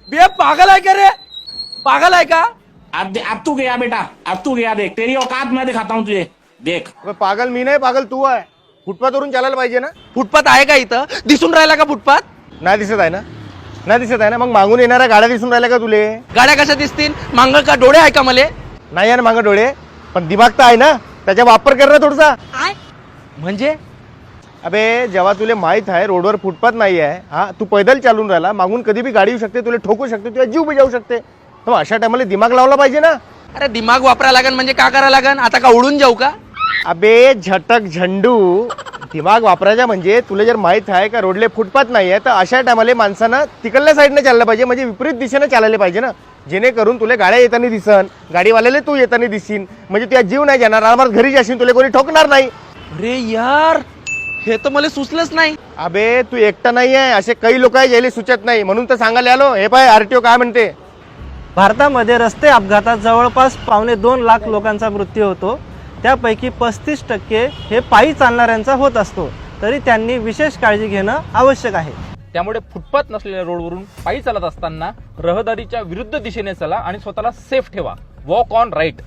बे पागल आहे का रे? पागल आहे का? अब तू गया बेटा, अब तू गया, देख तेरी औकात मैं दिखाता हूँ तुझे, देख। पागल मी नाही, पागल तू आहे. फुटपाथवरून चालायला पाहिजे ना. फुटपाथ आहे का इथं? दिसून राहिला का फुटपाथ? नाही दिसत आहे ना, नाही दिसत आहे ना. मग मागून येणाऱ्या गाड्या दिसून राहिल्या का तुले? गाड्या कशा दिसतील? मांग का डोळे आहे का मले? नाही आहे ना मागं डोळे, पण दिमाग तर आहे ना, त्याचा वापर कर ना थोडासा. म्हणजे अबे जेव्हा तुला माहित आहे रोडवर फुटपाथ नाही आहे, हा तू पैदल चालून राहिला, मागून कधी बी गाडी येऊ शकते, तुला ठोकू शकते, तुला जीव बी जाऊ शकते. तर अशा टायमाला दिमाग लावला पाहिजे ना. अरे दिमाग वापरा लागन म्हणजे का करा लागन? आता का उडून जाऊ का? अबे झटक झंडू, दिमाग वापरायचा म्हणजे तुला जर माहित आहे का रोडले फुटपाथ नाही आहे, तर अशा टायमाला माणसानं तिकडल्या साईडने चाललं पाहिजे, म्हणजे विपरीत दिशेने चालायला पाहिजे ना, जेणेकरून तुला गाड्या येताना दिसन, गाडीवाल्याला तू येताना दिसीन, म्हणजे तुझ्या जीव नाही जाणार, आरामात घरी जाशील, तुला कोणी ठोकणार नाही. अरे यार, हे तर मला सुचलंच नाही. अबे तू एकटा नाही आहे, असे काही लोक आहे ज्याला सुचत नाही, म्हणून तर सांगायला आलो. हे पाय आरटीओ काय म्हणते. भारतामध्ये रस्ते अपघातात जवळपास 2.25 लाख लोकांचा मृत्यू होतो. त्यापैकी 35% हे पायी चालणाऱ्यांचा होत असतो. तरी त्यांनी विशेष काळजी घेणं आवश्यक आहे. त्यामुळे फुटपाथ नसलेल्या रोडवरून पायी चालत असताना रहदारीच्या विरुद्ध दिशेने चला आणि स्वतःला सेफ ठेवा. Walk on right.